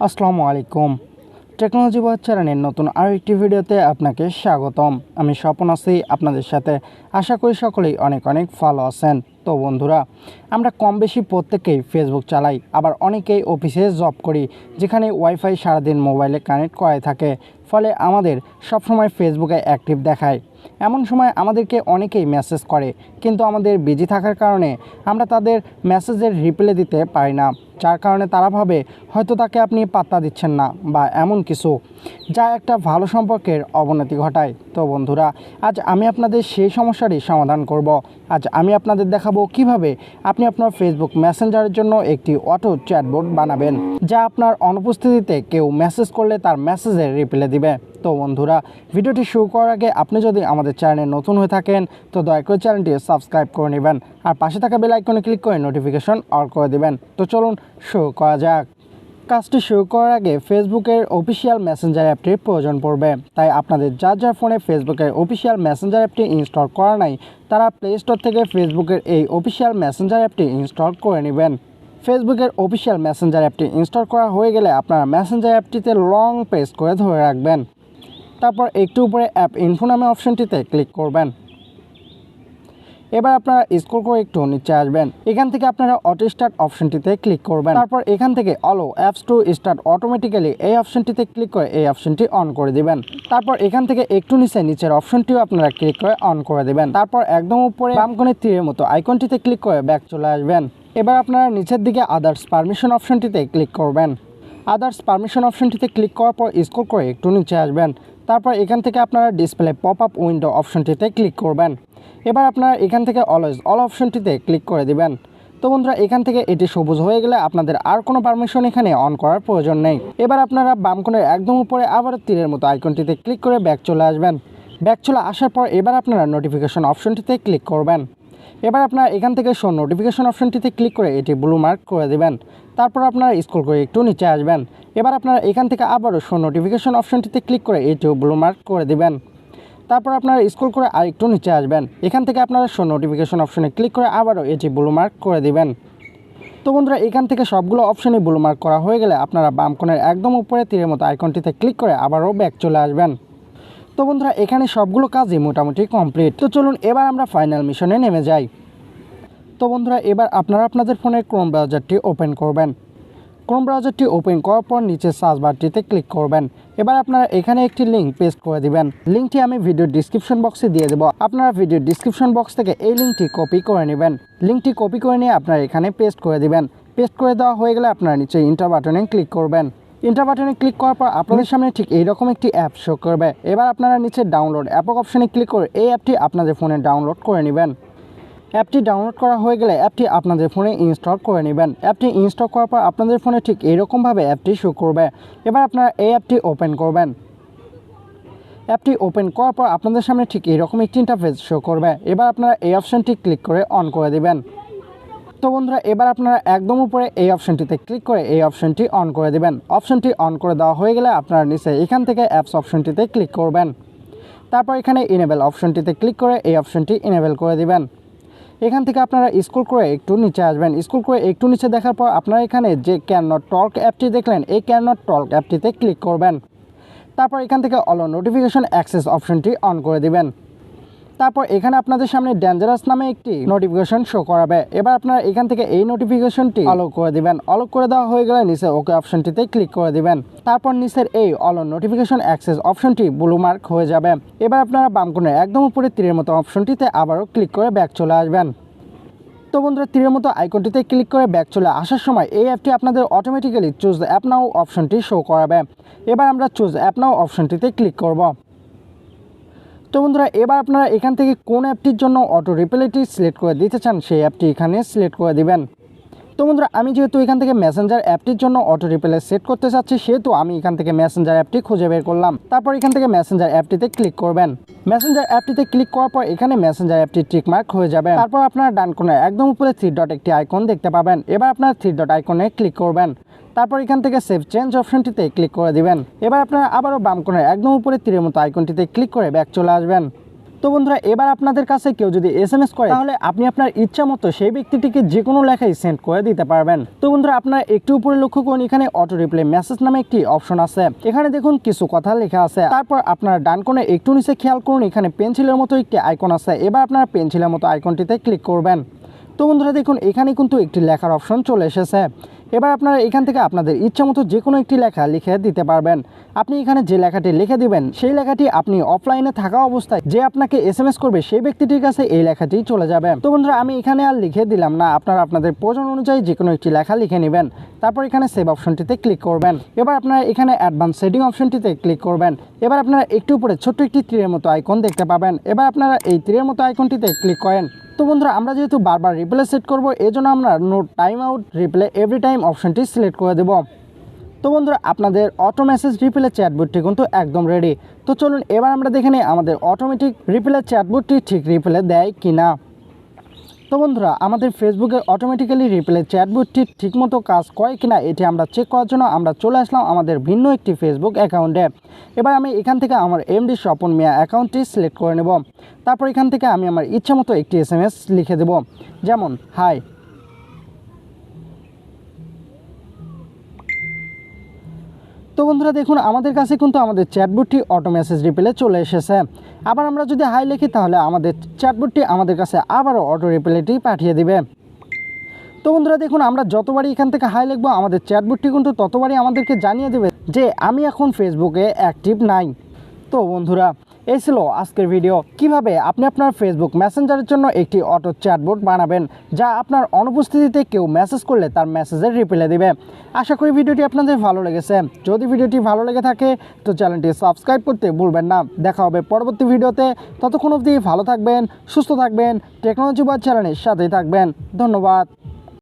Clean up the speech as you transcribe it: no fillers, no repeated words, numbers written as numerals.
আসসালামু আলাইকুম। টেকনোলজি বয় চ্যানেলের নতুন আরও একটি ভিডিওতে আপনাকে স্বাগতম। আমি স্বপন আছি আপনাদের সাথে। আশা করি সকলেই অনেক অনেক ভালো আছেন। তো বন্ধুরা, আমরা কম বেশি প্রত্যেকেই ফেসবুক চালাই, আবার অনেকেই অফিসে জব করি, যেখানে ওয়াইফাই সারাদিন মোবাইলে কানেক্ট করাই থাকে, ফলে আমাদের সবসময় ফেসবুকে অ্যাক্টিভ দেখায়। এমন সময় আমাদেরকে অনেকেই মেসেজ করে, কিন্তু আমাদের বিজি থাকার কারণে আমরা তাদের মেসেজের রিপ্লাই দিতে পারি না, যার কারণে তারা ভাবে হয়তো তাকে আপনি পাত্তা দিচ্ছেন না বা এমন কিছু, যা একটা ভালো সম্পর্কের অবনতি ঘটায়। তো বন্ধুরা, আজ আমি আপনাদের সেই সমস্যারই সমাধান করব। আজ আমি আপনাদের দেখাবো কিভাবে আপনি আপনার ফেসবুক মেসেঞ্জারের জন্য একটি অটো চ্যাটবট বানাবেন, যা আপনার অনুপস্থিতিতে কেউ মেসেজ করলে তার মেসেজের রিপ্লাই দিবে। তো বন্ধুরা, ভিডিওটি শুরু করার আগে আপনি যদি আমাদের চ্যানেলে নতুন হয়ে থাকেন তো দয়া করে চ্যানেলটি সাবস্ক্রাইব করে নেবেন, আর পাশে থাকা বেল আইকনে ক্লিক করে নোটিফিকেশন অল করে দেবেন। তো চলুন শুরু করা যাক। কাজটি শুরু করার আগে ফেসবুকের অফিসিয়াল মেসেঞ্জার অ্যাপটির প্রয়োজন পড়বে। তাই আপনাদের যার যার ফোনে ফেসবুকের অফিসিয়াল মেসেঞ্জার অ্যাপটি ইনস্টল করা নাই, তারা প্লে স্টোর থেকে ফেসবুকের এই অফিসিয়াল মেসেঞ্জার অ্যাপটি ইনস্টল করে নেবেন। ফেসবুকের অফিসিয়াল মেসেঞ্জার অ্যাপটি ইনস্টল করা হয়ে গেলে আপনারা মেসেঞ্জার অ্যাপটিতে লং প্রেস করে ধরে রাখবেন। তারপর একটু উপরে অ্যাপ ইনফো নামে অপশনটিতে ক্লিক করবেন। এবার আপনারা স্ক্রল করে একটু নিচে আসবেন। এখান থেকে আপনারা অটো স্টার্ট অপশনটিতে ক্লিক করবেন। তারপর এখান থেকে অলো অ্যাপস টু স্টার্ট অটোমেটিক্যালি এই অপশনটিতে ক্লিক করে এই অপশনটি অন করে দিবেন। তারপর এখান থেকে একটু নিচের অপশনটিও আপনারা ক্লিক করে অন করে দেবেন। তারপর একদম উপরে বাম কোণে তীরের মতো আইকনটিতে ক্লিক করে ব্যাক চলে আসবেন। এবার আপনারা নিচের দিকে আদার্স পারমিশন অপশনটিতে ক্লিক করবেন। আদার্স পারমিশন অপশনটিতে ক্লিক করার পর স্ক্রল করে একটু নিচে আসবেন। তারপর এখান থেকে আপনারা ডিসপ্লে পপ আপ উইন্ডো অপশনটিতে ক্লিক করবেন। এবার আপনারা এখান থেকে অলওয়েজ অল অপশনটিতে ক্লিক করে দিবেন। তো বন্ধুরা, এখান থেকে এটি সবুজ হয়ে গেলে আপনাদের আর কোনো পারমিশন এখানে অন করার প্রয়োজন নেই। এবার আপনারা বাম কোণের একদম উপরে আবার তীরের মতো আইকনটিতে ক্লিক করে ব্যাক চলে আসবেন। ব্যাক চলে আসার পর এবার আপনারা নোটিফিকেশন অপশনটিতে ক্লিক করবেন। এবার আপনারা এখান থেকে শো নোটিফিকেশন অপশনটিতে ক্লিক করে এটি ব্লু মার্ক করে দেবেন। তারপর আপনারা স্ক্রল করে একটু নিচে আসবেন। এবার আপনারা এখান থেকে আবারও শো নোটিফিকেশন অপশনটিতে ক্লিক করে এটিও ব্লু মার্ক করে দেবেন। তারপর আপনারা স্ক্রল করে আর একটু নিচে আসবেন। এখান থেকে আপনারা শো নোটিফিকেশন অপশনে ক্লিক করে আবারও এটি ব্লু মার্ক করে দিবেন। তো বন্ধুরা, এখান থেকে সবগুলো অপশনই ব্লু মার্ক করা হয়ে গেলে আপনারা বাম কোণের একদম উপরে তীরের মতো আইকনটিতে ক্লিক করে আবারও ব্যাক চলে আসবেন। তো বন্ধুরা, এখানে সবগুলো কাজই মোটামুটি কমপ্লিট। তো চলুন এবার আমরা ফাইনাল মিশনে নেমে যাই। তো বন্ধুরা, এবার আপনারা আপনাদের ফোনের ক্রোম ব্রাউজারটি ওপেন করবেন। ক্রোম ব্রাউজারটি ওপেন করার পর নিচে সার্চ বারটিতে ক্লিক করবেন। এবার আপনারা এখানে একটি লিঙ্ক পেস্ট করে দিবেন। লিঙ্কটি আমি ভিডিও ডিসক্রিপশন বক্সে দিয়ে দেবো। আপনারা ভিডিও ডিসক্রিপশন বক্স থেকে এই লিঙ্কটি কপি করে নেবেন। লিঙ্কটি কপি করে নিয়ে আপনারা এখানে পেস্ট করে দিবেন। পেস্ট করে দেওয়া হয়ে গেলে আপনারা নিচে ইন্টার বাটনে ক্লিক করবেন। ইন্টার বাটনে ক্লিক করার পর আপনাদের সামনে ঠিক এইরকম একটি অ্যাপ শো করবে। এবার আপনারা নিচে ডাউনলোড অ্যাপ অপশনে ক্লিক করে এই অ্যাপটি আপনাদের ফোনে ডাউনলোড করে নেবেন। অ্যাপটি ডাউনলোড করা হয়ে গেলে অ্যাপটি আপনাদের ফোনে ইনস্টল করে নেবেন। অ্যাপটি ইনস্টল করার পর আপনাদের ফোনে ঠিক এইরকমভাবে অ্যাপটি শো করবে। এবার আপনারা এই অ্যাপটি ওপেন করবেন। অ্যাপটি ওপেন করার পর আপনাদের সামনে ঠিক এইরকম একটি ইন্টারফেস শো করবে। এবার আপনারা এই অপশানটি ক্লিক করে অন করে দেবেন। তো বন্ধুরা, এবার আপনারা একদম উপরে এই অপশানটিতে ক্লিক করে এই অপশানটি অন করে দেবেন। অপশানটি অন করে দেওয়া হয়ে গেলে আপনারা নিচে এখান থেকে অ্যাপস অপশানটিতে ক্লিক করবেন। তারপর এখানে ইনেবল অপশানটিতে ক্লিক করে এই অপশানটি ইনেবল করে দেবেন। এখান থেকে আপনারা স্ক্রল করে একটু নিচে আসবেন। স্ক্রল করে একটু নিচে দেখার পর আপনারা এখানে যে ক্যান নট টক অ্যাপটি দেখলেন, এই ক্যান নট টক অ্যাপটিতে ক্লিক করবেন। তারপর এখান থেকে অল নোটিফিকেশন অ্যাক্সেস অপশনটি অন করে দিবেন। তারপর এখানে আপনাদের সামনে ডেঞ্জারাস নামে একটি নোটিফিকেশন শো করাবে। এবার আপনারা এখান থেকে এই নোটিফিকেশনটি অলো করে দিবেন। অলো করে দেওয়া হয়ে গেলে নিচে ওকে অপশনটিতে ক্লিক করে দিবেন। তারপর নিচের এই অল নোটিফিকেশন অ্যাক্সেস অপশনটি ব্লু মার্ক হয়ে যাবে। এবার আপনারা বাম কোণের একদম উপরে তীরের মতো অপশনটিতে আবারও ক্লিক করে ব্যাক চলে আসবেন। তো বন্ধুরা, তীরের মতো আইকনটিতে ক্লিক করে ব্যাক চলে আসার সময় এই অ্যাপটি আপনাদের অটোমেটিক্যালি চুজ অ্যাপ নাও অপশনটি শো করাবে। এবার আমরা চুজ অ্যাপ নাও অপশনটিতে ক্লিক করব। তো বন্ধুরা, এবার আপনারা এখান থেকে কোন অ্যাপটির জন্য অটো রিপ্লাইটি সিলেক্ট করে দিতে চান সেই অ্যাপটি এখানে সিলেক্ট করে দিবেন। তো বন্ধুরা, আমি যেহেতু এখান থেকে মেসেঞ্জার অ্যাপটির জন্য অটো রিপ্লাই সেট করতে চাচ্ছি, সেহেতু আমি এখান থেকে মেসেঞ্জার অ্যাপটি খুঁজে বের করলাম। তারপর এখান থেকে মেসেঞ্জার অ্যাপটিতে ক্লিক করবেন। মেসেঞ্জার অ্যাপটিতে ক্লিক করার পর এখানে মেসেঞ্জার অ্যাপটি টিকমার্ক হয়ে যাবে। তারপর আপনারা ডান কোণে একদম উপরে থ্রি ডট একটি আইকন দেখতে পাবেন। এবার আপনারা থ্রি ডট আইকনে ক্লিক করবেন। তারপর এখান থেকে সেভ চেঞ্জ অপশনটিতে ক্লিক করে দিবেন। এবার আপনারা আবারও বাম কোণের একদম উপরে তীরের মতো আইকনটিতে ক্লিক করে ব্যাক চলে আসবেন। তো বন্ধুরা এবার আপনাদের কাছে কেউ যদি এসএমএস করে তাহলে আপনি আপনার ইচ্ছা মতো সেই ব্যক্তিটিকে যে কোনো লেখাই সেন্ড করে দিতে পারবেন। তো বন্ধুরা আপনারা একটু উপরে লক্ষ্য করুন, এখানে অটো রিপ্লাই মেসেজ নামে একটি অপশন আছে। এখানে দেখুন কিছু কথা লেখা আছে। তারপর আপনারা ডান কোণে একটু নিচে খেয়াল করুন, এখানে পেন্সিলের মতো একটি আইকন আছে। এবার আপনারা পেন্সিলের মতো আইকনটিতে ক্লিক করবেন। তো বন্ধুরা দেখুন এখানে কিন্তু একটি লেখার অপশন চলে এসেছে। এবার আপনারা এখান থেকে আপনাদের ইচ্ছা মতো যে কোনো একটি লেখা লিখে দিতে পারবেন। আপনি এখানে যে লেখাটি লিখে দিবেন সেই লেখাটি আপনি অফলাইনে থাকা অবস্থায় যে আপনাকে এসএমএস করবে সেই ব্যক্তিটির কাছে এই লেখাটি চলে যাবে। তো বন্ধুরা আমি এখানে আর লিখে দিলাম না, আপনারা আপনাদের প্রয়োজন অনুযায়ী যে কোনো একটি লেখা লিখে নেবেন। তারপর এখানে সেভ অপশনটিতে ক্লিক করবেন। এবার আপনারা এখানে অ্যাডভান্স সেটিং অপশনটিতে ক্লিক করবেন। এবার আপনারা একটু উপরে ছোট্ট একটি তীরের মতো আইকন দেখতে পাবেন। এবার আপনারা এই তীরের মতো আইকনটিতে ক্লিক করেন। তো বন্ধুরা আমরা যেহেতু বারবার রিপ্লে সেট করব, এই জন্য আমরা no time out replay every time অপশনটি সিলেক্ট করে দেব। তো বন্ধুরা আপনাদের অটো মেসেজ রিপ্লে চ্যাটবটটি কিন্তু একদম রেডি। তো চলুন এবার আমরা দেখে নিই আমাদের অটোমেটিক রিপ্লে চ্যাটবটটি ঠিক রিপ্লে দেয় কিনা। তো বন্ধুরা আমাদের ফেসবুকের অটোমেটিক্যালি রিপ্লে চ্যাটবটটি ঠিকমতো কাজ করে কিনা এটি আমরা চেক করার জন্য আমরা চলে আসলাম আমাদের ভিন্ন একটি ফেসবুক অ্যাকাউন্টে। এবার আমি এখান থেকে আমার এমডি স্বপন মিয়া অ্যাকাউন্টটি সিলেক্ট করে নেব। তারপর এখান থেকে আমি আমার ইচ্ছা মতো একটি এসএমএস লিখে দেব, যেমন হাই। তো বন্ধুরা দেখুন আমাদের কাছে কিন্তু আমাদের চ্যাটবটটি অটো মেসেজ রিপ্লে চলে এসেছে। আবার আমরা যদি হাই লিখি তাহলে আমাদের চ্যাটবটটি আমাদের কাছে আবারও অটো রিপ্লেটি পাঠিয়ে দিবে। তো বন্ধুরা দেখুন আমরা যতবারই এখান থেকে হাই লিখবো আমাদের চ্যাটবটটি কিন্তু ততবারই আমাদেরকে জানিয়ে দেবে যে আমি এখন ফেসবুকে অ্যাক্টিভ নাই। তো বন্ধুরা এই ছিল আজকের ভিডিও, কিভাবে আপনি আপনার ফেসবুক মেসেঞ্জারের জন্য একটি অটো চ্যাটবট বানাবেন যা আপনার অনুপস্থিতিতে কেউ মেসেজ করলে তার মেসেজের রিপ্লাই দেবে। আশা করি ভিডিওটি আপনাদের ভালো লেগেছে। যদি ভিডিওটি ভালো লেগে থাকে তো চ্যানেলটি সাবস্ক্রাইব করতে ভুলবেন না। দেখা হবে পরবর্তী ভিডিওতে। ততক্ষণ অবধি ভালো থাকবেন, সুস্থ থাকবেন, টেকনোলজি বয় চ্যানেলের সাথেই থাকবেন। ধন্যবাদ।